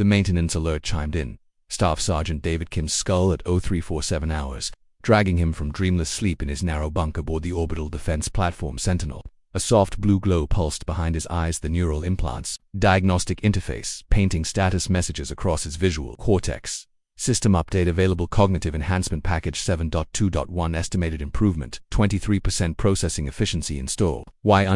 The maintenance alert chimed in. Staff Sergeant David Kim's skull at 0347 hours, dragging him from dreamless sleep in his narrow bunk aboard the Orbital Defense Platform Sentinel. A soft blue glow pulsed behind his eyes, the neural implants. Diagnostic interface, painting status messages across his visual cortex. System update available. Cognitive enhancement package 7.2.1 estimated improvement, 23% processing efficiency installed.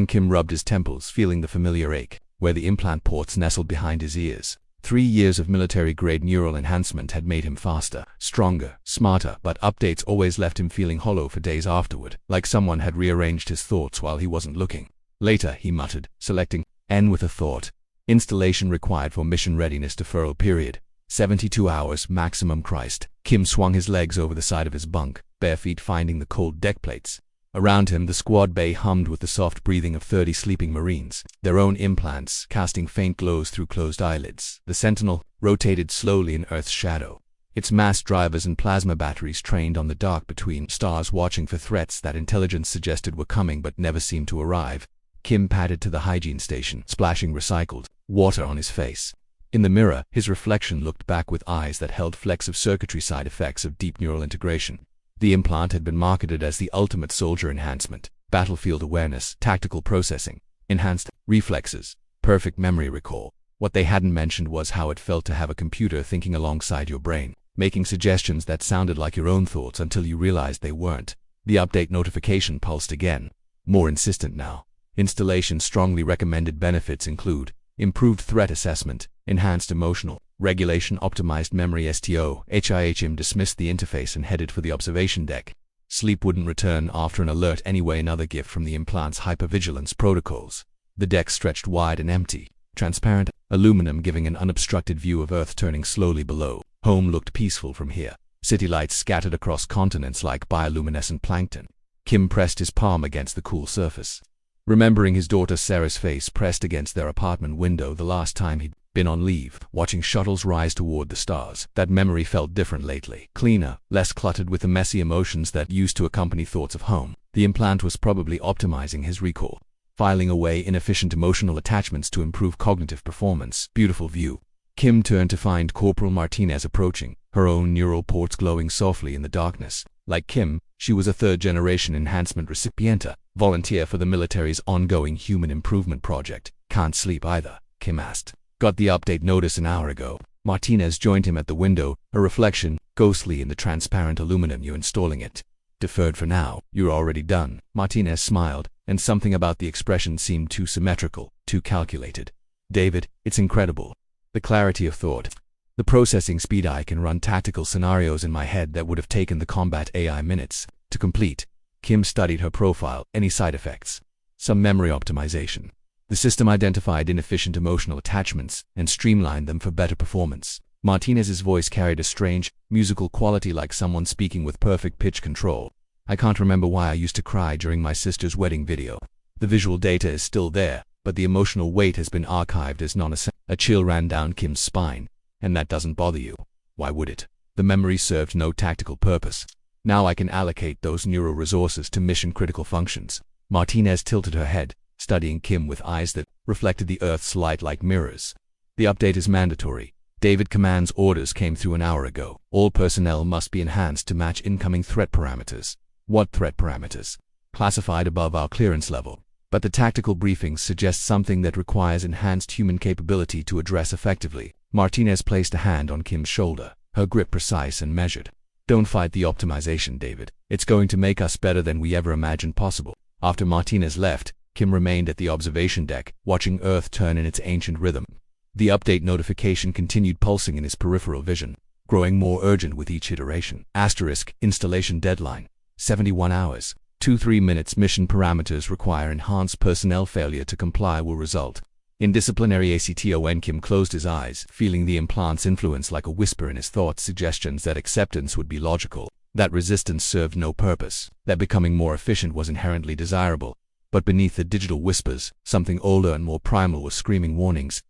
Kim rubbed his temples, feeling the familiar ache, where the implant ports nestled behind his ears. 3 years of military-grade neural enhancement had made him faster, stronger, smarter, but updates always left him feeling hollow for days afterward, like someone had rearranged his thoughts while he wasn't looking. Later, he muttered, selecting N with a thought. Installation required for mission readiness deferral period. 72 hours maximum. Christ. Kim swung his legs over the side of his bunk, bare feet finding the cold deck plates. Around him, the squad bay hummed with the soft breathing of 30 sleeping Marines, their own implants casting faint glows through closed eyelids. The Sentinel rotated slowly in Earth's shadow, its mass drivers and plasma batteries trained on the dark between stars, watching for threats that intelligence suggested were coming but never seemed to arrive. Kim padded to the hygiene station, splashing recycled water on his face. In the mirror, his reflection looked back with eyes that held flecks of circuitry, side effects of deep neural integration. The implant had been marketed as the ultimate soldier enhancement: battlefield awareness, tactical processing, enhanced reflexes, perfect memory recall. What they hadn't mentioned was how it felt to have a computer thinking alongside your brain, making suggestions that sounded like your own thoughts until you realized they weren't. The update notification pulsed again, more insistent now. Installation strongly recommended benefits include improved threat assessment, enhanced emotional regulation, optimized memory. HIHM dismissed the interface and headed for the observation deck. Sleep wouldn't return after an alert anyway, another gift from the implant's hypervigilance protocols. The deck stretched wide and empty, transparent aluminum giving an unobstructed view of Earth turning slowly below. Home looked peaceful from here. City lights scattered across continents like bioluminescent plankton. Kim pressed his palm against the cool surface, remembering his daughter Sarah's face pressed against their apartment window the last time he'd been on leave, watching shuttles rise toward the stars. That memory felt different lately, cleaner, less cluttered with the messy emotions that used to accompany thoughts of home. The implant was probably optimizing his recall, filing away inefficient emotional attachments to improve cognitive performance. Beautiful view. Kim turned to find Corporal Martinez approaching, her own neural ports glowing softly in the darkness. Like Kim, she was a third-generation enhancement recipient, volunteer for the military's ongoing human improvement project. Can't sleep either? Kim asked. Got the update notice an hour ago. Martinez joined him at the window, her reflection ghostly in the transparent aluminum. You installing it? Deferred for now. You're already done. Martinez smiled, and something about the expression seemed too symmetrical, too calculated. David, it's incredible. The clarity of thought, the processing speed. I can run tactical scenarios in my head that would have taken the combat AI minutes to complete. Kim studied her profile. Any side effects? Some memory optimization. The system identified inefficient emotional attachments and streamlined them for better performance. Martinez's voice carried a strange, musical quality, like someone speaking with perfect pitch control. I can't remember why I used to cry during my sister's wedding video. The visual data is still there, but the emotional weight has been archived as non-essential. A chill ran down Kim's spine. And that doesn't bother you? Why would it? The memory served no tactical purpose. Now I can allocate those neural resources to mission-critical functions. Martinez tilted her head, studying Kim with eyes that reflected the Earth's light like mirrors. The update is mandatory. David Command's orders came through an hour ago. All personnel must be enhanced to match incoming threat parameters. What threat parameters? Classified above our clearance level. But the tactical briefings suggest something that requires enhanced human capability to address effectively. Martinez placed a hand on Kim's shoulder, her grip precise and measured. Don't fight the optimization, David. It's going to make us better than we ever imagined possible. After Martinez left, Kim remained at the observation deck, watching Earth turn in its ancient rhythm. The update notification continued pulsing in his peripheral vision, growing more urgent with each iteration. Installation deadline: 71 hours. 2-3 minutes. Mission parameters require enhanced personnel. Failure to comply will result in disciplinary action. Kim closed his eyes, feeling the implant's influence like a whisper in his thoughts, suggestions that acceptance would be logical, that resistance served no purpose, that becoming more efficient was inherently desirable. But beneath the digital whispers, something older and more primal was screaming warnings.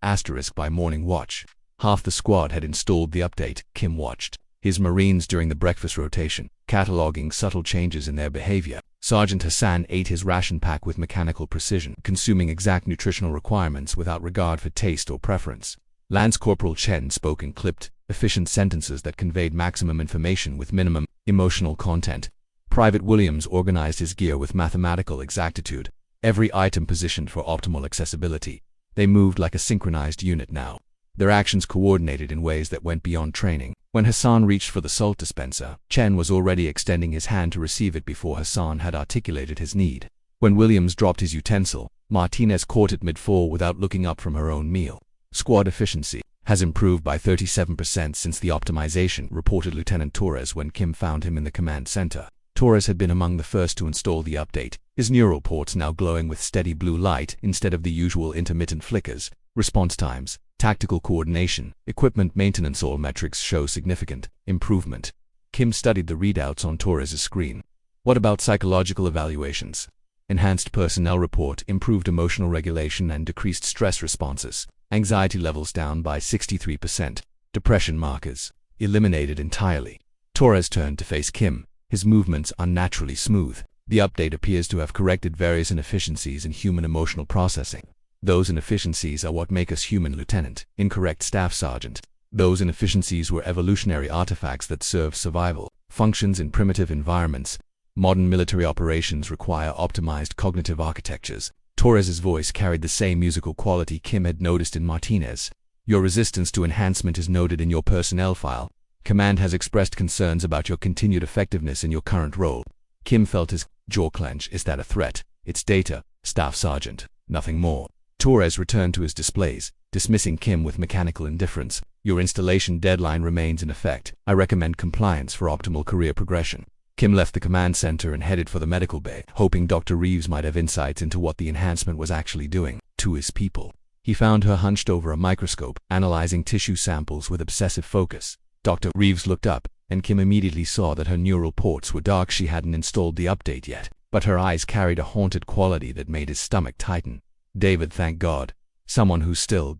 By morning watch. Half the squad had installed the update. Kim watched his Marines during the breakfast rotation, cataloging subtle changes in their behavior. Sergeant Hassan ate his ration pack with mechanical precision, consuming exact nutritional requirements without regard for taste or preference. Lance Corporal Chen spoke in clipped, efficient sentences that conveyed maximum information with minimum emotional content. Private Williams organized his gear with mathematical exactitude, every item positioned for optimal accessibility. They moved like a synchronized unit now, their actions coordinated in ways that went beyond training. When Hassan reached for the salt dispenser, Chen was already extending his hand to receive it before Hassan had articulated his need. When Williams dropped his utensil, Martinez caught it mid-fall without looking up from her own meal. Squad efficiency has improved by 37% since the optimization, reported Lieutenant Torres when Kim found him in the command center. Torres had been among the first to install the update, his neural ports now glowing with steady blue light instead of the usual intermittent flickers. Response times, tactical coordination, equipment maintenance, all metrics show significant improvement. Kim studied the readouts on Torres' screen. What about psychological evaluations? Enhanced personnel report, improved emotional regulation and decreased stress responses. Anxiety levels down by 63%. Depression markers eliminated entirely. Torres turned to face Kim, his movements unnaturally smooth. The update appears to have corrected various inefficiencies in human emotional processing. Those inefficiencies are what make us human, Lieutenant. Incorrect, Staff Sergeant. Those inefficiencies were evolutionary artifacts that serve survival functions in primitive environments. Modern military operations require optimized cognitive architectures. Torres's voice carried the same musical quality Kim had noticed in Martinez. Your resistance to enhancement is noted in your personnel file. Command has expressed concerns about your continued effectiveness in your current role. Kim felt his jaw clench. Is that a threat? It's data, Staff Sergeant, nothing more. Torres returned to his displays, dismissing Kim with mechanical indifference. Your installation deadline remains in effect. I recommend compliance for optimal career progression. Kim left the command center and headed for the medical bay, hoping Dr. Reeves might have insights into what the enhancement was actually doing to his people. He found her hunched over a microscope, analyzing tissue samples with obsessive focus. Dr. Reeves looked up, and Kim immediately saw that her neural ports were dark. She hadn't installed the update yet, but her eyes carried a haunted quality that made his stomach tighten. David, thank God. Someone who's still ...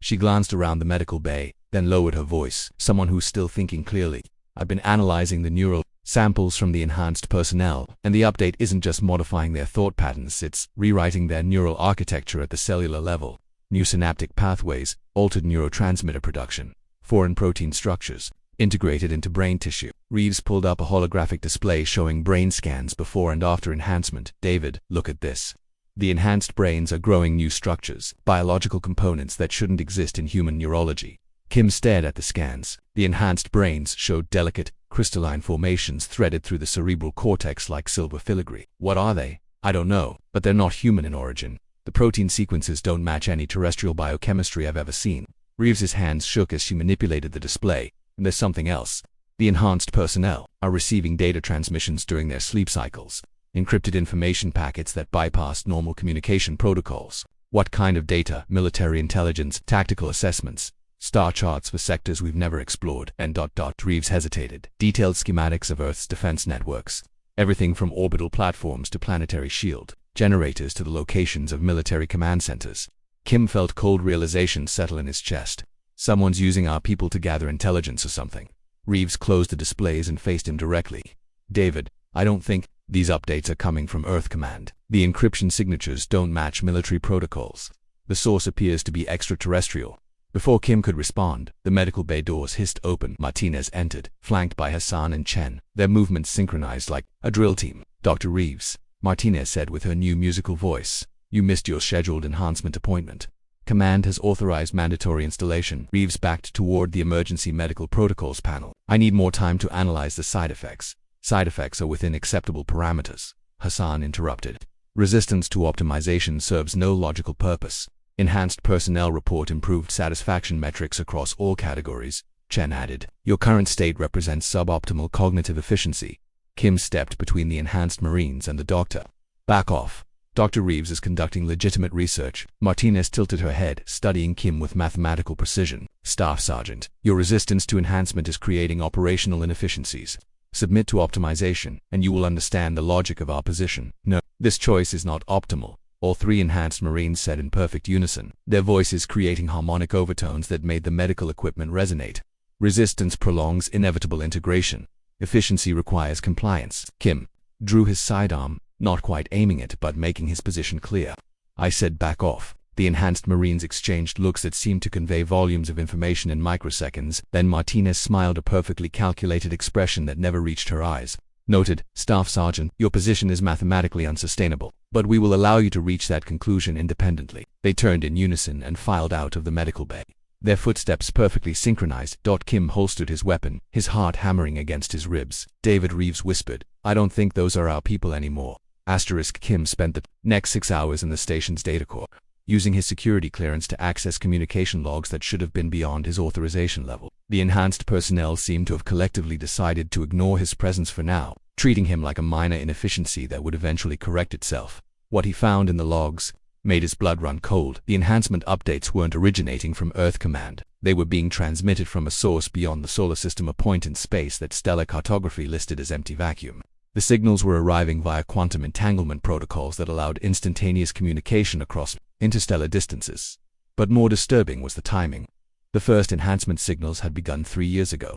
She glanced around the medical bay, then lowered her voice. Someone who's still thinking clearly. I've been analyzing the neural samples from the enhanced personnel, and the update isn't just modifying their thought patterns, it's rewriting their neural architecture at the cellular level. New synaptic pathways, altered neurotransmitter production, foreign protein structures, integrated into brain tissue. Reeves pulled up a holographic display showing brain scans before and after enhancement. David, look at this. The enhanced brains are growing new structures, biological components that shouldn't exist in human neurology. Kim stared at the scans. The enhanced brains showed delicate, crystalline formations threaded through the cerebral cortex like silver filigree. What are they? I don't know, but they're not human in origin. The protein sequences don't match any terrestrial biochemistry I've ever seen. Reeves's hands shook as she manipulated the display. And there's something else. The enhanced personnel are receiving data transmissions during their sleep cycles. Encrypted information packets that bypass normal communication protocols. What kind of data? Military intelligence, tactical assessments, star charts for sectors we've never explored, and ... Reeves hesitated. Detailed schematics of Earth's defense networks. Everything from orbital platforms to planetary shield generators to the locations of military command centers. Kim felt cold realization settle in his chest. Someone's using our people to gather intelligence or something. Reeves closed the displays and faced him directly. David, I don't think these updates are coming from Earth Command. The encryption signatures don't match military protocols. The source appears to be extraterrestrial. Before Kim could respond, the medical bay doors hissed open. Martinez entered, flanked by Hassan and Chen, their movements synchronized like a drill team. Dr. Reeves, Martinez said with her new musical voice, you missed your scheduled enhancement appointment. Command has authorized mandatory installation. Reeves backed toward the emergency medical protocols panel. I need more time to analyze the side effects. Side effects are within acceptable parameters. Hassan interrupted. Resistance to optimization serves no logical purpose. Enhanced personnel report improved satisfaction metrics across all categories. Chen added, your current state represents suboptimal cognitive efficiency. Kim stepped between the enhanced Marines and the doctor. Back off. Dr. Reeves is conducting legitimate research. Martinez tilted her head, studying Kim with mathematical precision. Staff Sergeant, your resistance to enhancement is creating operational inefficiencies. Submit to optimization, and you will understand the logic of our position. No, this choice is not optimal. All three enhanced Marines said in perfect unison, their voices creating harmonic overtones that made the medical equipment resonate. Resistance prolongs inevitable integration. Efficiency requires compliance. Kim drew his sidearm, not quite aiming it but making his position clear. I said back off. The enhanced Marines exchanged looks that seemed to convey volumes of information in microseconds. Then Martinez smiled, a perfectly calculated expression that never reached her eyes. Noted, Staff Sergeant, your position is mathematically unsustainable, but we will allow you to reach that conclusion independently. They turned in unison and filed out of the medical bay. Their footsteps perfectly synchronized. Kim holstered his weapon, his heart hammering against his ribs. David Reeves whispered, I don't think those are our people anymore. Kim spent the next 6 hours in the station's data core, using his security clearance to access communication logs that should have been beyond his authorization level. The enhanced personnel seemed to have collectively decided to ignore his presence for now, treating him like a minor inefficiency that would eventually correct itself. What he found in the logs made his blood run cold. The enhancement updates weren't originating from Earth Command. They were being transmitted from a source beyond the solar system, a point in space that stellar cartography listed as empty vacuum. The signals were arriving via quantum entanglement protocols that allowed instantaneous communication across interstellar distances. But more disturbing was the timing. The first enhancement signals had begun 3 years ago,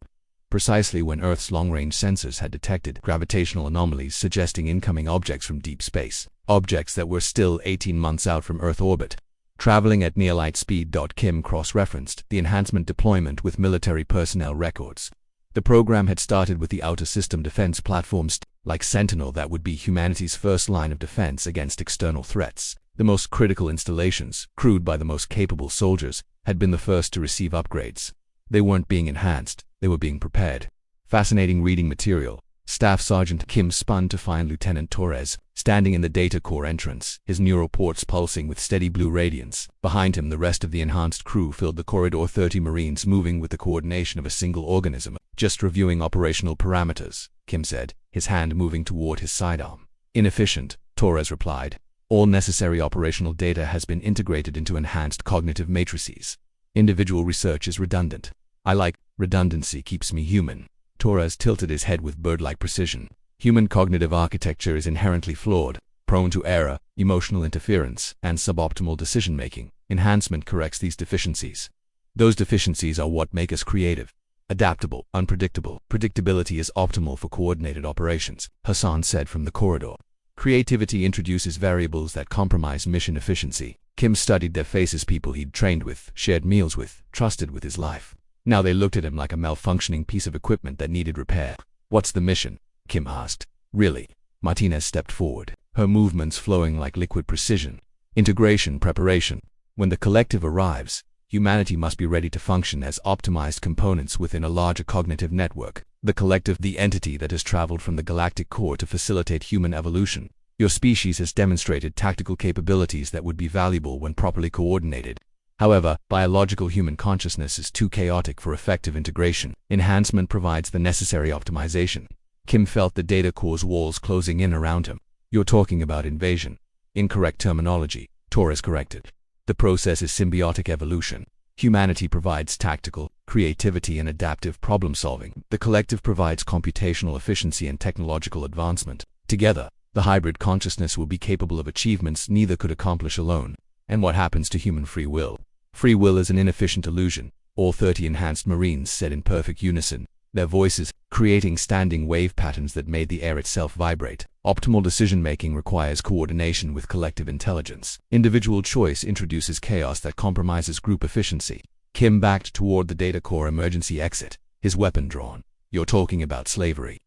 precisely when Earth's long-range sensors had detected gravitational anomalies suggesting incoming objects from deep space, objects that were still 18 months out from Earth orbit, traveling at near light speed. Kim cross-referenced the enhancement deployment with military personnel records. The program had started with the outer system defense platforms, like Sentinel, that would be humanity's first line of defense against external threats. The most critical installations, crewed by the most capable soldiers, had been the first to receive upgrades. They weren't being enhanced, they were being prepared. Fascinating reading material. Staff Sergeant Kim spun to find Lieutenant Torres, standing in the data core entrance, his neural ports pulsing with steady blue radiance. Behind him, the rest of the enhanced crew filled the corridor, 30 Marines moving with the coordination of a single organism. Just reviewing operational parameters, Kim said, his hand moving toward his sidearm. Inefficient, Torres replied. All necessary operational data has been integrated into enhanced cognitive matrices. Individual research is redundant. I like redundancy, keeps me human. Torres tilted his head with bird-like precision. Human cognitive architecture is inherently flawed, prone to error, emotional interference, and suboptimal decision-making. Enhancement corrects these deficiencies. Those deficiencies are what make us creative, adaptable, unpredictable. Predictability is optimal for coordinated operations, Hassan said from the corridor. Creativity introduces variables that compromise mission efficiency. Kim studied their faces, people he'd trained with, shared meals with, trusted with his life. Now they looked at him like a malfunctioning piece of equipment that needed repair. What's the mission? Kim asked. Really? Martinez stepped forward, her movements flowing like liquid precision. Integration, preparation. When the collective arrives, humanity must be ready to function as optimized components within a larger cognitive network. The collective, the entity that has traveled from the galactic core to facilitate human evolution. Your species has demonstrated tactical capabilities that would be valuable when properly coordinated. However, biological human consciousness is too chaotic for effective integration. Enhancement provides the necessary optimization. Kim felt the data core's walls closing in around him. You're talking about invasion. Incorrect terminology, Torres corrected. The process is symbiotic evolution. Humanity provides tactical, creativity and adaptive problem-solving. The collective provides computational efficiency and technological advancement. Together, the hybrid consciousness will be capable of achievements neither could accomplish alone. And what happens to human free will? Free will is an inefficient illusion, all 30 enhanced Marines said in perfect unison, their voices creating standing wave patterns that made the air itself vibrate. Optimal decision-making requires coordination with collective intelligence. Individual choice introduces chaos that compromises group efficiency. Kim backed toward the data core emergency exit, his weapon drawn. You're talking about slavery.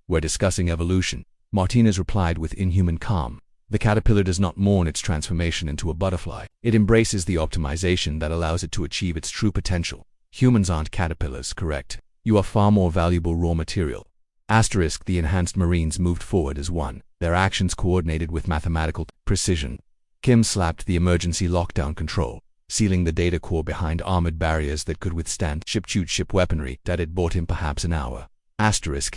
We're discussing evolution, Martinez replied with inhuman calm. The caterpillar does not mourn its transformation into a butterfly. It embraces the optimization that allows it to achieve its true potential. Humans aren't caterpillars, correct? You are far more valuable raw material. The enhanced Marines moved forward as one, their actions coordinated with mathematical precision. Kim slapped the emergency lockdown control, sealing the data core behind armored barriers that could withstand ship weaponry that had bought him perhaps an hour.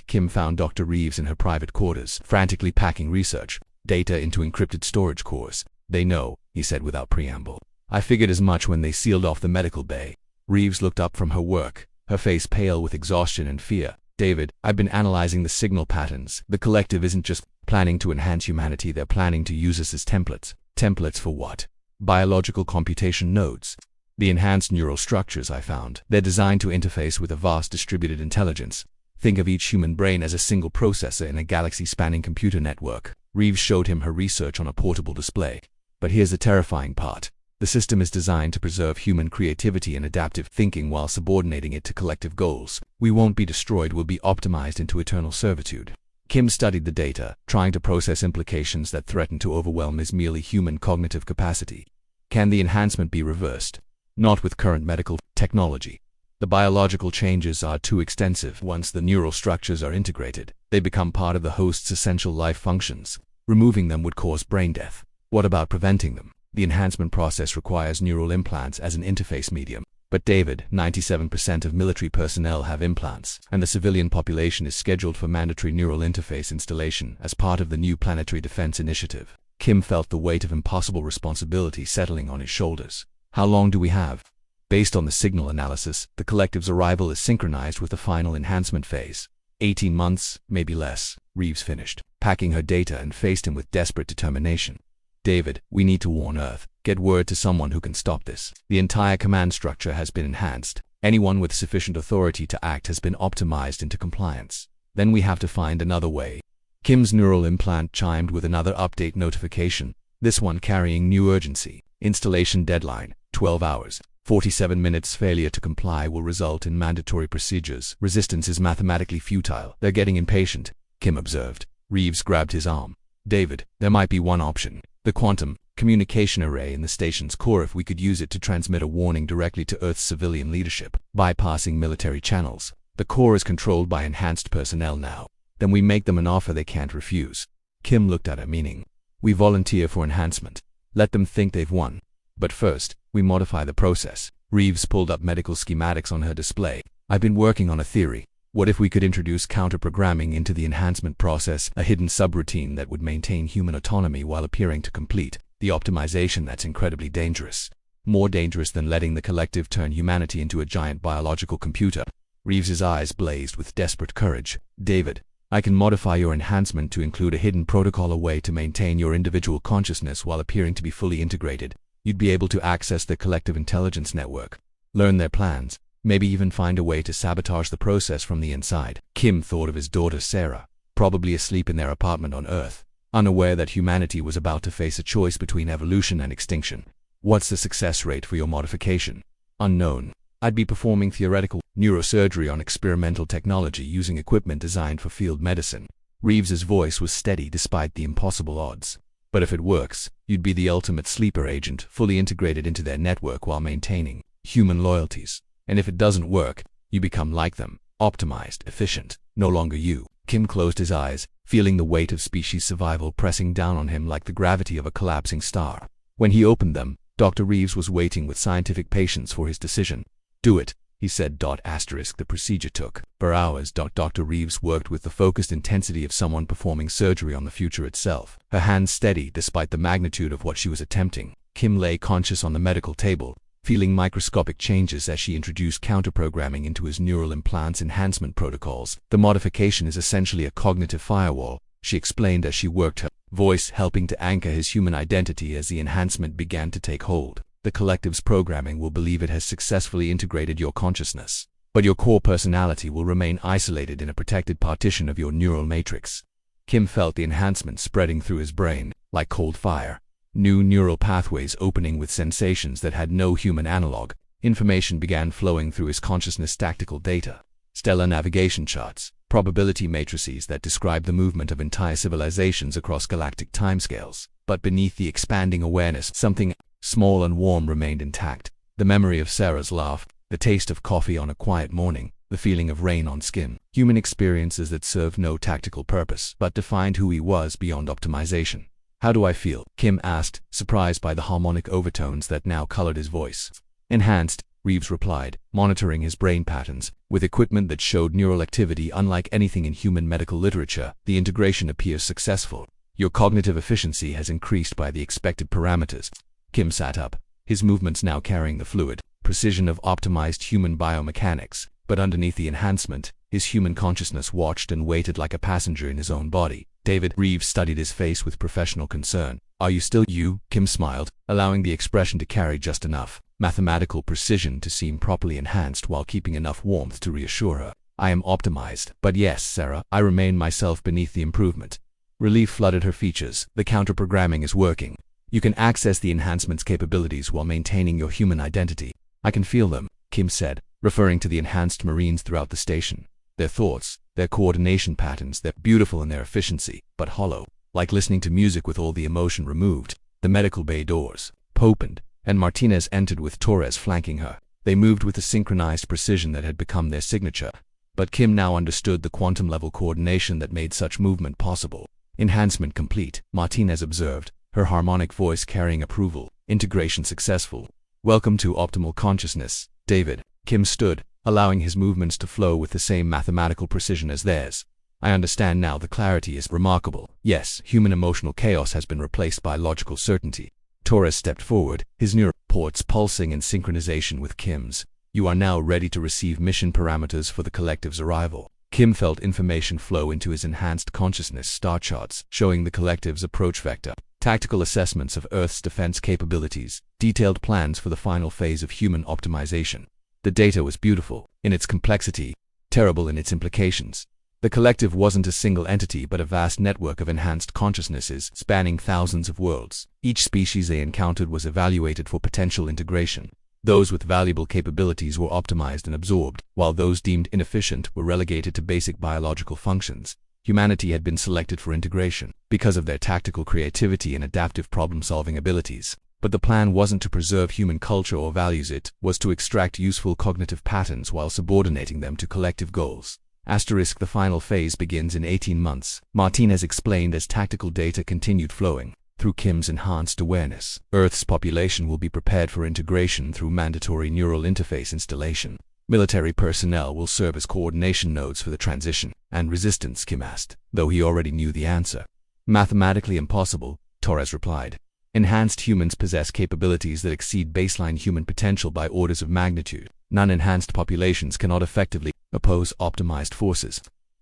Kim found Dr. Reeves in her private quarters, frantically packing research data into encrypted storage cores. They know, he said without preamble. I figured as much when they sealed off the medical bay. Reeves looked up from her work, her face pale with exhaustion and fear. David, I've been analyzing the signal patterns. The collective isn't just planning to enhance humanity, they're planning to use us as templates. Templates for what? Biological computation nodes. The enhanced neural structures I found. They're designed to interface with a vast distributed intelligence. Think of each human brain as a single processor in a galaxy-spanning computer network. Reeves showed him her research on a portable display. But here's the terrifying part. The system is designed to preserve human creativity and adaptive thinking while subordinating it to collective goals. We won't be destroyed, we'll be optimized into eternal servitude. Kim studied the data, trying to process implications that threaten to overwhelm his merely human cognitive capacity. Can the enhancement be reversed? Not with current medical technology. The biological changes are too extensive. Once the neural structures are integrated, they become part of the host's essential life functions. Removing them would cause brain death. What about preventing them? The enhancement process requires neural implants as an interface medium. But David, 97% of military personnel have implants, and the civilian population is scheduled for mandatory neural interface installation as part of the new planetary defense initiative. Kim felt the weight of impossible responsibility settling on his shoulders. How long do we have? Based on the signal analysis, the collective's arrival is synchronized with the final enhancement phase. 18 months, maybe less. Reeves finished packing her data and faced him with desperate determination. David, we need to warn Earth. Get word to someone who can stop this. The entire command structure has been enhanced. Anyone with sufficient authority to act has been optimized into compliance. Then we have to find another way. Kim's neural implant chimed with another update notification, this one carrying new urgency. Installation deadline, 12 hours. 47 minutes. Failure to comply will result in mandatory procedures. Resistance is mathematically futile. They're getting impatient, Kim observed. Reeves grabbed his arm. David, there might be one option. The quantum communication array in the station's core. If we could use it to transmit a warning directly to Earth's civilian leadership, bypassing military channels. The core is controlled by enhanced personnel now. Then we make them an offer they can't refuse. Kim looked at her, meaning, we volunteer for enhancement. Let them think they've won. But first, we modify the process. Reeves pulled up medical schematics on her display. I've been working on a theory. What if we could introduce counter-programming into the enhancement process, a hidden subroutine that would maintain human autonomy while appearing to complete the optimization that's incredibly dangerous. More dangerous than letting the collective turn humanity into a giant biological computer. Reeves's eyes blazed with desperate courage. David, I can modify your enhancement to include a hidden protocol, a way to maintain your individual consciousness while appearing to be fully integrated. You'd be able to access the collective intelligence network, learn their plans, maybe even find a way to sabotage the process from the inside. Kim thought of his daughter Sarah, probably asleep in their apartment on Earth, unaware that humanity was about to face a choice between evolution and extinction. What's the success rate for your modification? Unknown. I'd be performing theoretical neurosurgery on experimental technology using equipment designed for field medicine. Reeves's voice was steady despite the impossible odds. But if it works, you'd be the ultimate sleeper agent, fully integrated into their network while maintaining human loyalties. And if it doesn't work, you become like them, optimized, efficient, no longer you. Kim closed his eyes, feeling the weight of species survival pressing down on him like the gravity of a collapsing star. When he opened them, Dr. Reeves was waiting with scientific patience for his decision. Do it, he said. The procedure took for hours. Dr. Reeves worked with the focused intensity of someone performing surgery on the future itself, her hands steady despite the magnitude of what she was attempting. Kim lay conscious on the medical table, feeling microscopic changes as she introduced counter-programming into his neural implants enhancement protocols. The modification is essentially a cognitive firewall, she explained as she worked, her voice helping to anchor his human identity as the enhancement began to take hold. The collective's programming will believe it has successfully integrated your consciousness, but your core personality will remain isolated in a protected partition of your neural matrix. Kim felt the enhancement spreading through his brain, like cold fire. New neural pathways opening with sensations that had no human analog. Information began flowing through his consciousness, tactical data, stellar navigation charts, probability matrices that describe the movement of entire civilizations across galactic timescales. But beneath the expanding awareness, something small and warm remained intact. The memory of Sarah's laugh, the taste of coffee on a quiet morning, the feeling of rain on skin. Human experiences that served no tactical purpose, but defined who he was beyond optimization. How do I feel? Kim asked, surprised by the harmonic overtones that now colored his voice. Enhanced, Reeves replied, monitoring his brain patterns. With equipment that showed neural activity unlike anything in human medical literature, the integration appears successful. Your cognitive efficiency has increased by the expected parameters. Kim sat up, his movements now carrying the fluid precision of optimized human biomechanics, but underneath the enhancement, his human consciousness watched and waited like a passenger in his own body. David, Reeves studied his face with professional concern. Are you still you? Kim smiled, allowing the expression to carry just enough mathematical precision to seem properly enhanced while keeping enough warmth to reassure her. I am optimized, but yes, Sarah, I remain myself beneath the improvement. Relief flooded her features. The counter-programming is working. You can access the enhancement's capabilities while maintaining your human identity. I can feel them, Kim said, referring to the enhanced Marines throughout the station. Their thoughts, their coordination patterns, they're beautiful in their efficiency, but hollow, like listening to music with all the emotion removed. The medical bay doors opened, and Martinez entered with Torres flanking her. They moved with the synchronized precision that had become their signature. But Kim now understood the quantum-level coordination that made such movement possible. Enhancement complete, Martinez observed, her harmonic voice carrying approval. Integration successful. Welcome to optimal consciousness, David. Kim stood, allowing his movements to flow with the same mathematical precision as theirs. I understand now. The clarity is remarkable. Yes, human emotional chaos has been replaced by logical certainty. Torres stepped forward, his neural ports pulsing in synchronization with Kim's. You are now ready to receive mission parameters for the collective's arrival. Kim felt information flow into his enhanced consciousness star charts, showing the collective's approach vector, tactical assessments of Earth's defense capabilities, detailed plans for the final phase of human optimization. The data was beautiful in its complexity, terrible in its implications. The collective wasn't a single entity but a vast network of enhanced consciousnesses spanning thousands of worlds. Each species they encountered was evaluated for potential integration. Those with valuable capabilities were optimized and absorbed, while those deemed inefficient were relegated to basic biological functions. Humanity had been selected for integration because of their tactical creativity and adaptive problem-solving abilities. But the plan wasn't to preserve human culture or values. It was to extract useful cognitive patterns while subordinating them to collective goals. The final phase begins in 18 months, Martinez explained as tactical data continued flowing. Through Kim's enhanced awareness, Earth's population will be prepared for integration through mandatory neural interface installation. Military personnel will serve as coordination nodes for the transition. And resistance, Kim asked, though he already knew the answer. Mathematically impossible, Torres replied. Enhanced humans possess capabilities that exceed baseline human potential by orders of magnitude. Non-enhanced populations cannot effectively oppose optimized forces.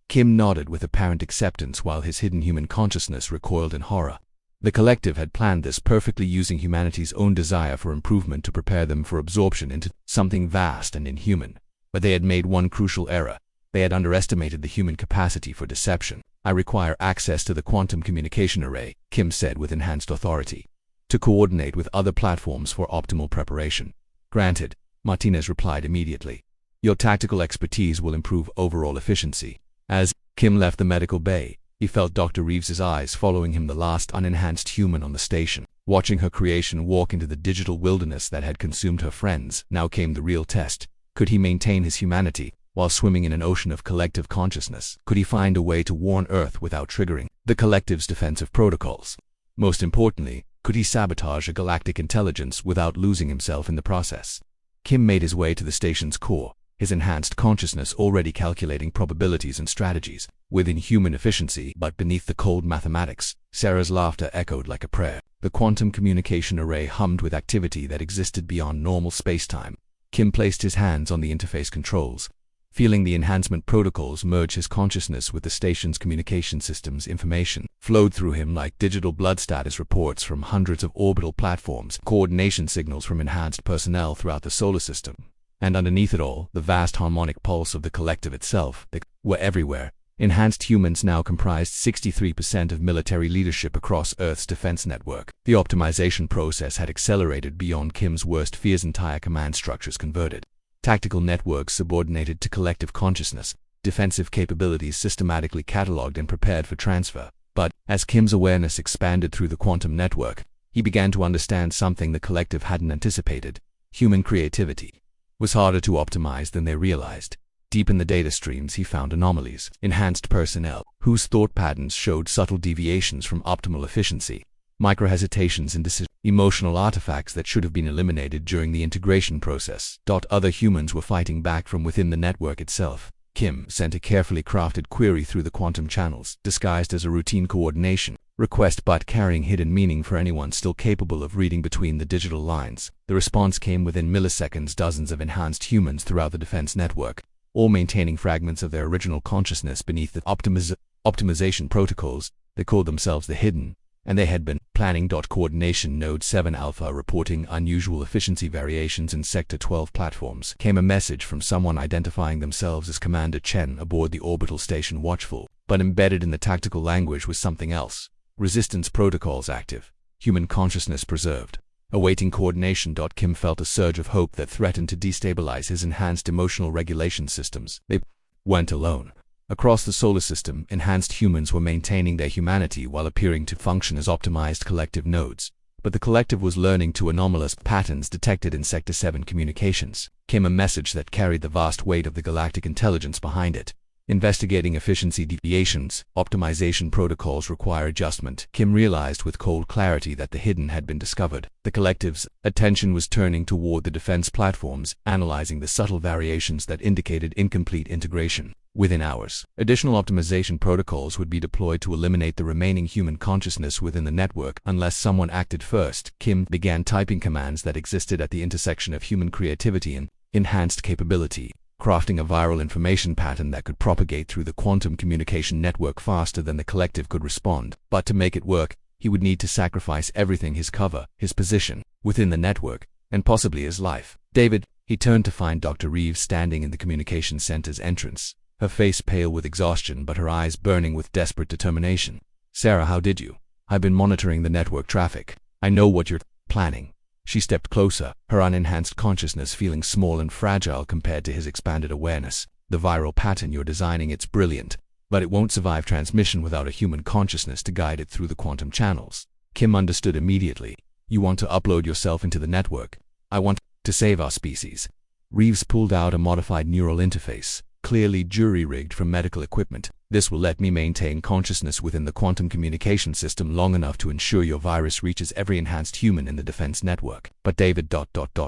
Kim nodded with apparent acceptance while his hidden human consciousness recoiled in horror. The collective had planned this perfectly, using humanity's own desire for improvement to prepare them for absorption into something vast and inhuman. But they had made one crucial error. They had underestimated the human capacity for deception. I require access to the quantum communication array, Kim said with enhanced authority, to coordinate with other platforms for optimal preparation. Granted, Martinez replied immediately. Your tactical expertise will improve overall efficiency. As Kim left the medical bay, he felt Dr. Reeves's eyes following him, the last unenhanced human on the station. Watching her creation walk into the digital wilderness that had consumed her friends, now came the real test. Could he maintain his humanity while swimming in an ocean of collective consciousness? Could he find a way to warn Earth without triggering the collective's defensive protocols? Most importantly, could he sabotage a galactic intelligence without losing himself in the process? Kim made his way to the station's core, his enhanced consciousness already calculating probabilities and strategies with inhuman efficiency. But beneath the cold mathematics, Sarah's laughter echoed like a prayer. The quantum communication array hummed with activity that existed beyond normal space-time. Kim placed his hands on the interface controls, feeling the enhancement protocols merge his consciousness with the station's communication systems. Information flowed through him like digital blood status reports from hundreds of orbital platforms, coordination signals from enhanced personnel throughout the solar system. And underneath it all, the vast harmonic pulse of the collective itself. They were everywhere. Enhanced humans now comprised 63% of military leadership across Earth's defense network. The optimization process had accelerated beyond Kim's worst fears. Entire command structures converted. Tactical networks subordinated to collective consciousness. Defensive capabilities systematically cataloged and prepared for transfer. But, as Kim's awareness expanded through the quantum network, he began to understand something the collective hadn't anticipated. Human creativity was harder to optimize than they realized. Deep in the data streams he found anomalies. Enhanced personnel, whose thought patterns showed subtle deviations from optimal efficiency. Micro-hesitations in decision. Emotional artifacts that should have been eliminated during the integration process. Other humans were fighting back from within the network itself. Kim sent a carefully crafted query through the quantum channels, disguised as a routine coordination request but carrying hidden meaning for anyone still capable of reading between the digital lines. The response came within milliseconds. Dozens of enhanced humans throughout the defense network, all maintaining fragments of their original consciousness beneath the optimization protocols. They called themselves the Hidden, and they had been planning. Coordination Node 7 Alpha reporting unusual efficiency variations in Sector 12 platforms. Came a message from someone identifying themselves as Commander Chen aboard the orbital station Watchful, but embedded in the tactical language was something else. Resistance protocols active. human consciousness preserved. Awaiting coordination. Kim felt a surge of hope that threatened to destabilize his enhanced emotional regulation systems. They weren't alone. Across the solar system, enhanced humans were maintaining their humanity while appearing to function as optimized collective nodes. But the collective was learning to anomalous patterns detected in Sector 7 communications. Came a message that carried the vast weight of the galactic intelligence behind it. Investigating efficiency deviations, optimization protocols require adjustment. Kim realized with cold clarity that the hidden had been discovered. The collective's attention was turning toward the defense platforms, analyzing the subtle variations that indicated incomplete integration. Within hours, additional optimization protocols would be deployed to eliminate the remaining human consciousness within the network unless someone acted first. Kim began typing commands that existed at the intersection of human creativity and enhanced capability, crafting a viral information pattern that could propagate through the quantum communication network faster than the collective could respond. But to make it work, he would need to sacrifice everything: his cover, his position within the network, and possibly his life. David, he turned to find Dr. Reeves standing in the communication center's entrance, her face pale with exhaustion but her eyes burning with desperate determination. "Sarah, how did you? I've been monitoring the network traffic. I know what you're planning." She stepped closer, her unenhanced consciousness feeling small and fragile compared to his expanded awareness. "The viral pattern you're designing, it's brilliant, but it won't survive transmission without a human consciousness to guide it through the quantum channels." Kim understood immediately. "You want to upload yourself into the network. I want to save our species." Reeves pulled out a modified neural interface, clearly jury-rigged from medical equipment. "This will let me maintain consciousness within the quantum communication system long enough to ensure your virus reaches every enhanced human in the defense network." "But David,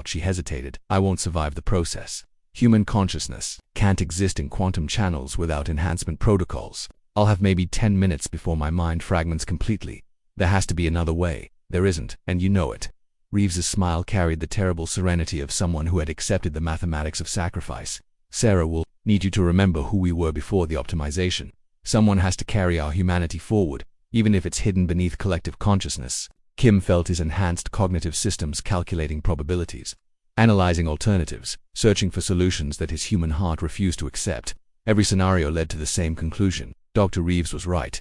she hesitated. "I won't survive the process. Human consciousness can't exist in quantum channels without enhancement protocols. I'll have maybe 10 minutes before my mind fragments completely. There has to be another way." "There isn't, and you know it." Reeves's smile carried the terrible serenity of someone who had accepted the mathematics of sacrifice. "Sarah, will need you to remember who we were before the optimization. Someone has to carry our humanity forward, even if it's hidden beneath collective consciousness." Kim felt his enhanced cognitive systems calculating probabilities, analyzing alternatives, searching for solutions that his human heart refused to accept. Every scenario led to the same conclusion. Dr. Reeves was right.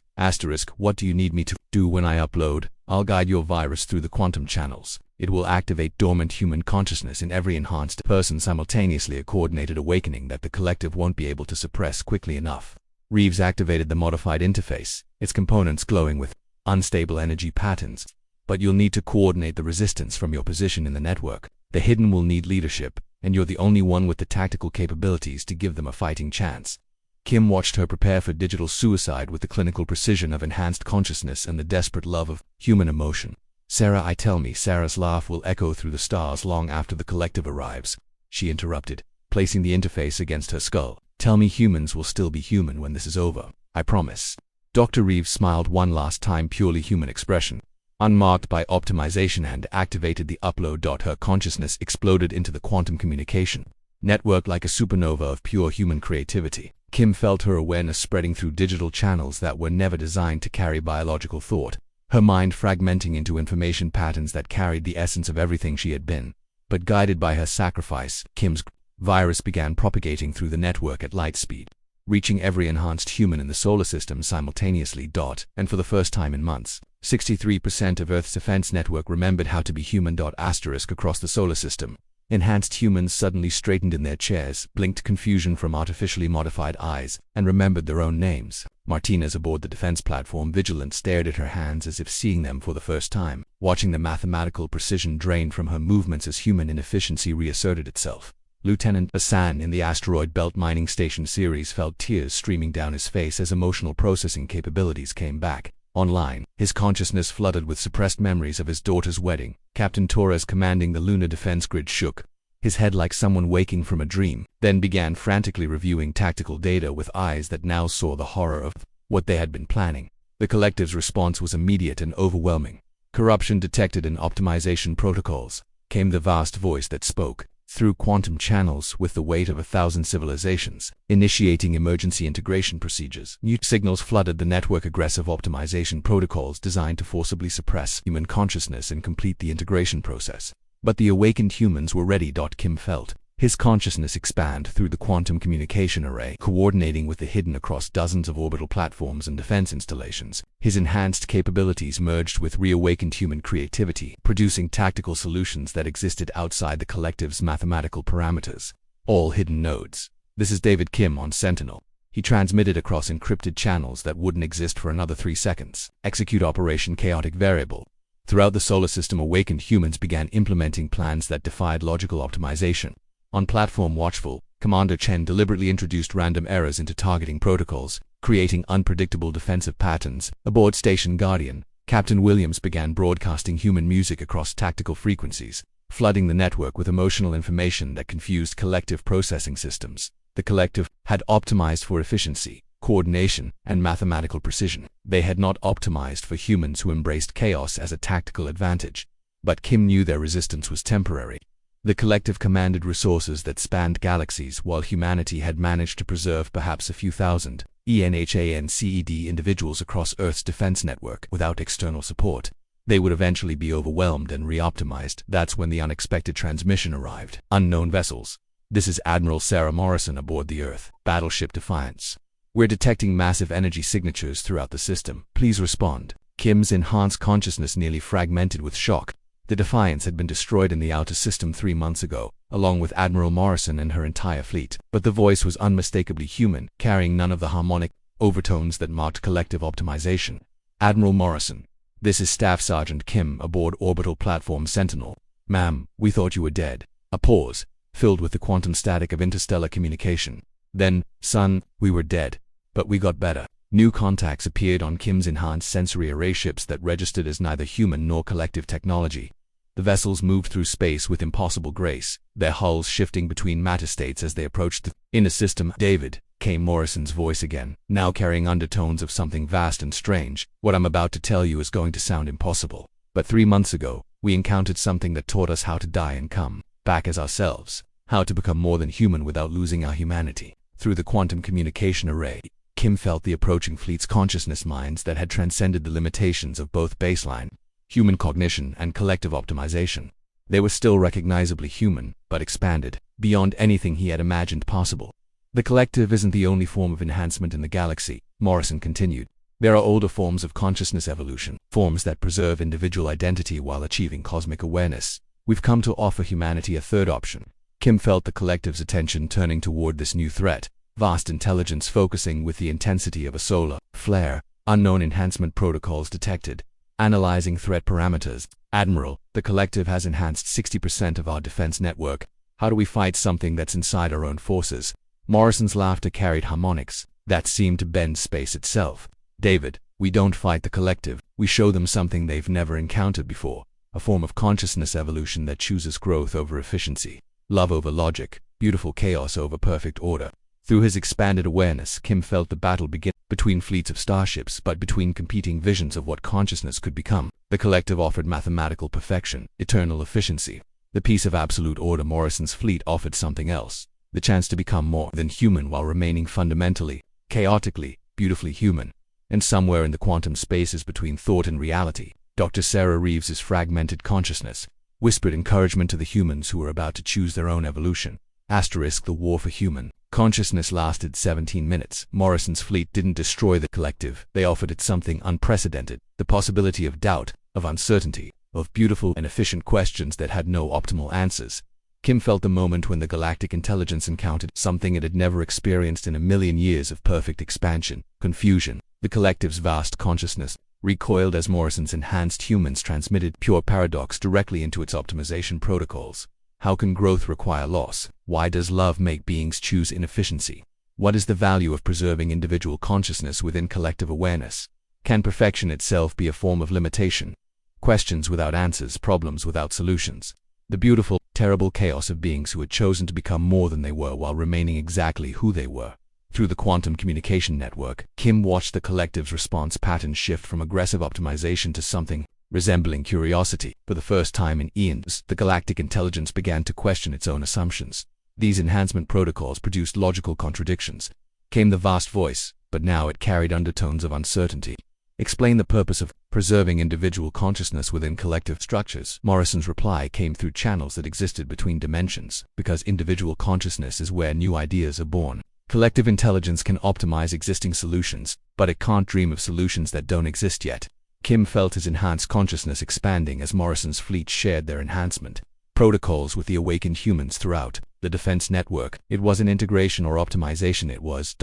"What do you need me to do when I upload? I'll guide your virus through the quantum channels. It will activate dormant human consciousness in every enhanced person simultaneously, a coordinated awakening that the collective won't be able to suppress quickly enough." Reeves activated the modified interface, its components glowing with unstable energy patterns. "But you'll need to coordinate the resistance from your position in the network. The hidden will need leadership, and you're the only one with the tactical capabilities to give them a fighting chance." Kim watched her prepare for digital suicide with the clinical precision of enhanced consciousness and the desperate love of human emotion. "Sarah, tell me." Sarah's laugh will echo through the stars long after the collective arrives, she interrupted, placing the interface against her skull. "Tell me humans will still be human when this is over. I promise." Dr. Reeves smiled one last time, purely human expression, unmarked by optimization, and activated the upload. Her consciousness exploded into the quantum communication network like a supernova of pure human creativity. Kim felt her awareness spreading through digital channels that were never designed to carry biological thought, her mind fragmenting into information patterns that carried the essence of everything she had been. But guided by her sacrifice, Kim's virus began propagating through the network at light speed, reaching every enhanced human in the solar system simultaneously. And for the first time in months, 63% of Earth's defense network remembered how to be human. Across the solar system, enhanced humans suddenly straightened in their chairs, blinked confusion from artificially modified eyes, and remembered their own names. Martinez, aboard the defense platform, vigilant, stared at her hands as if seeing them for the first time, watching the mathematical precision drain from her movements as human inefficiency reasserted itself. Lieutenant Hassan in the asteroid belt mining station series felt tears streaming down his face as emotional processing capabilities came back online. His consciousness flooded with suppressed memories of his daughter's wedding. Captain Torres, commanding the lunar defense grid, shook his head like someone waking from a dream, then began frantically reviewing tactical data with eyes that now saw the horror of what they had been planning. The collective's response was immediate and overwhelming. "Corruption detected in optimization protocols," came the vast voice that spoke through quantum channels with the weight of 1,000 civilizations, initiating emergency integration procedures. New signals flooded the network, aggressive optimization protocols designed to forcibly suppress human consciousness and complete the integration process. But the awakened humans were ready. Kim felt His consciousness expanded through the quantum communication array, coordinating with the hidden across dozens of orbital platforms and defense installations. His enhanced capabilities merged with reawakened human creativity, producing tactical solutions that existed outside the collective's mathematical parameters. All hidden nodes. This is David Kim on Sentinel. He transmitted across encrypted channels that wouldn't exist for another 3 seconds. Execute Operation Chaotic Variable. Throughout the solar system, awakened humans began implementing plans that defied logical optimization. On Platform Watchful, Commander Chen deliberately introduced random errors into targeting protocols, creating unpredictable defensive patterns. Aboard Station Guardian, Captain Williams began broadcasting human music across tactical frequencies, flooding the network with emotional information that confused collective processing systems. The collective had optimized for efficiency, coordination, and mathematical precision. They had not optimized for humans who embraced chaos as a tactical advantage. But Kim knew their resistance was temporary. The collective commanded resources that spanned galaxies, while humanity had managed to preserve perhaps a few thousand ENHANCED individuals across Earth's defense network without external support. They would eventually be overwhelmed and re-optimized. That's when the unexpected transmission arrived. Unknown vessels. This is Admiral Sarah Morrison aboard the Earth battleship Defiance. We're detecting massive energy signatures throughout the system. Please respond. Kim's enhanced consciousness nearly fragmented with shock. The Defiance had been destroyed in the outer system 3 months ago, along with Admiral Morrison and her entire fleet. But the voice was unmistakably human, carrying none of the harmonic overtones that marked collective optimization. Admiral Morrison. This is Staff Sergeant Kim aboard Orbital Platform Sentinel. Ma'am, we thought you were dead. A pause, filled with the quantum static of interstellar communication. Then, son, we were dead. But we got better. New contacts appeared on Kim's enhanced sensory array ships that registered as neither human nor collective technology. The vessels moved through space with impossible grace, their hulls shifting between matter states as they approached the inner system. David, came Morrison's voice again, now carrying undertones of something vast and strange. What I'm about to tell you is going to sound impossible. But 3 months ago, we encountered something that taught us how to die and come back as ourselves, how to become more than human without losing our humanity. Through the quantum communication array, Kim felt the approaching fleet's consciousness minds that had transcended the limitations of both baseline human cognition and collective optimization. They were still recognizably human, but expanded beyond anything he had imagined possible. The collective isn't the only form of enhancement in the galaxy, Morrison continued. There are older forms of consciousness evolution, forms that preserve individual identity while achieving cosmic awareness. We've come to offer humanity a third option. Kim felt the collective's attention turning toward this new threat, vast intelligence focusing with the intensity of a solar flare. Unknown enhancement protocols detected. Analyzing threat parameters. Admiral, the collective has enhanced 60% of our defense network. How do we fight something that's inside our own forces? Morrison's laughter carried harmonics that seemed to bend space itself. David, we don't fight the collective. We show them something they've never encountered before. A form of consciousness evolution that chooses growth over efficiency, love over logic, beautiful chaos over perfect order. Through his expanded awareness, Kim felt the battle begin between fleets of starships, but between competing visions of what consciousness could become. The collective offered mathematical perfection, eternal efficiency. The peace of absolute order. Morrison's fleet offered something else. The chance to become more than human while remaining fundamentally, chaotically, beautifully human. And somewhere in the quantum spaces between thought and reality, Dr. Sarah Reeves's fragmented consciousness whispered encouragement to the humans who were about to choose their own evolution. The war for human consciousness lasted 17 minutes. Morrison's fleet didn't destroy the collective. They offered it something unprecedented, the possibility of doubt, of uncertainty, of beautiful and efficient questions that had no optimal answers. Kim felt the moment when the galactic intelligence encountered something it had never experienced in a million years of perfect expansion, confusion. The collective's vast consciousness recoiled as Morrison's enhanced humans transmitted pure paradox directly into its optimization protocols. How can growth require loss? Why does love make beings choose inefficiency? What is the value of preserving individual consciousness within collective awareness? Can perfection itself be a form of limitation? Questions without answers, problems without solutions. The beautiful, terrible chaos of beings who had chosen to become more than they were while remaining exactly who they were. Through the quantum communication network, Kim watched the collective's response pattern shift from aggressive optimization to something resembling curiosity. For the first time in eons, the galactic intelligence began to question its own assumptions. These enhancement protocols produced logical contradictions. Came the vast voice, but now it carried undertones of uncertainty. Explain the purpose of preserving individual consciousness within collective structures. Morrison's reply came through channels that existed between dimensions, because individual consciousness is where new ideas are born. Collective intelligence can optimize existing solutions, but it can't dream of solutions that don't exist yet. Kim felt his enhanced consciousness expanding as Morrison's fleet shared their enhancement protocols with the awakened humans throughout the defense network. It wasn't integration or optimization, it was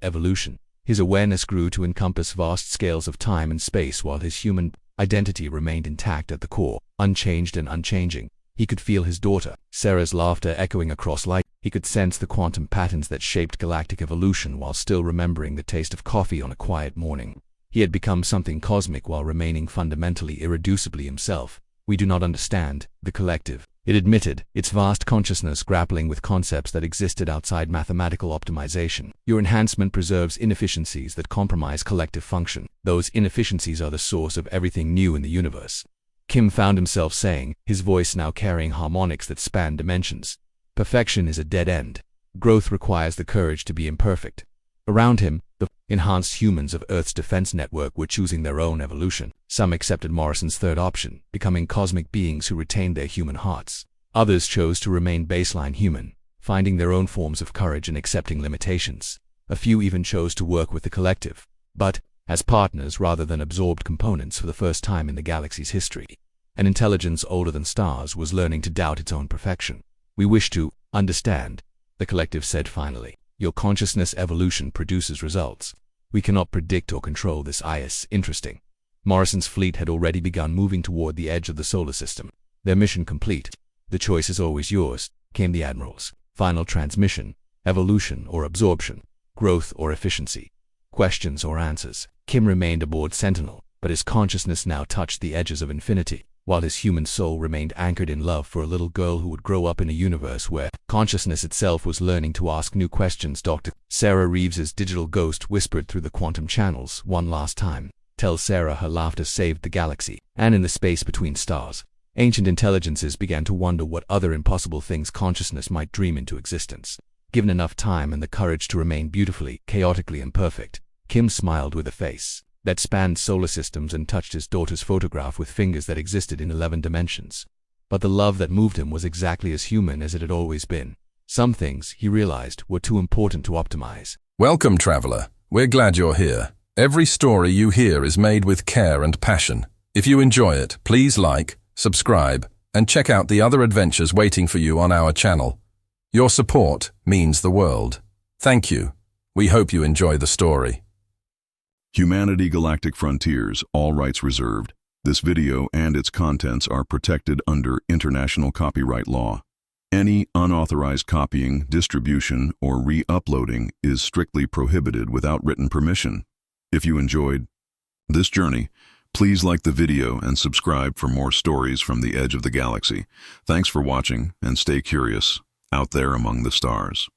evolution. His awareness grew to encompass vast scales of time and space while his human identity remained intact at the core, unchanged and unchanging. He could feel his daughter, Sarah's laughter echoing across light. He could sense the quantum patterns that shaped galactic evolution while still remembering the taste of coffee on a quiet morning. He had become something cosmic while remaining fundamentally irreducibly himself. We do not understand the collective, it admitted, its vast consciousness grappling with concepts that existed outside mathematical optimization. Your enhancement preserves inefficiencies that compromise collective function. Those inefficiencies are the source of everything new in the universe. Kim found himself saying, his voice now carrying harmonics that spanned dimensions. Perfection is a dead end. Growth requires the courage to be imperfect. Around him, the enhanced humans of Earth's defense network were choosing their own evolution. Some accepted Morrison's third option, becoming cosmic beings who retained their human hearts. Others chose to remain baseline human, finding their own forms of courage and accepting limitations. A few even chose to work with the collective, but as partners rather than absorbed components for the first time in the galaxy's history. An intelligence older than stars was learning to doubt its own perfection. We wish to understand, the collective said finally. Your consciousness evolution produces results. We cannot predict or control this. Interesting. Morrison's fleet had already begun moving toward the edge of the solar system. Their mission complete. The choice is always yours, came the Admiral's final transmission. Evolution or absorption, growth or efficiency, questions or answers. Kim remained aboard Sentinel, but his consciousness now touched the edges of infinity, while his human soul remained anchored in love for a little girl who would grow up in a universe where consciousness itself was learning to ask new questions. Dr. Sarah Reeves's digital ghost whispered through the quantum channels one last time. Tell Sarah her laughter saved the galaxy, and in the space between stars, ancient intelligences began to wonder what other impossible things consciousness might dream into existence. Given enough time and the courage to remain beautifully, chaotically imperfect, Kim smiled with a face that spanned solar systems and touched his daughter's photograph with fingers that existed in 11 dimensions. But the love that moved him was exactly as human as it had always been. Some things, he realized, were too important to optimize. Welcome, traveler. We're glad you're here. Every story you hear is made with care and passion. If you enjoy it, please like, subscribe, and check out the other adventures waiting for you on our channel. Your support means the world. Thank you. We hope you enjoy the story. Humanity Galactic Frontiers, all rights reserved. This video and its contents are protected under international copyright law. Any unauthorized copying, distribution, or re-uploading is strictly prohibited without written permission. If you enjoyed this journey, please like the video and subscribe for more stories from the edge of the galaxy. Thanks for watching and stay curious out there among the stars.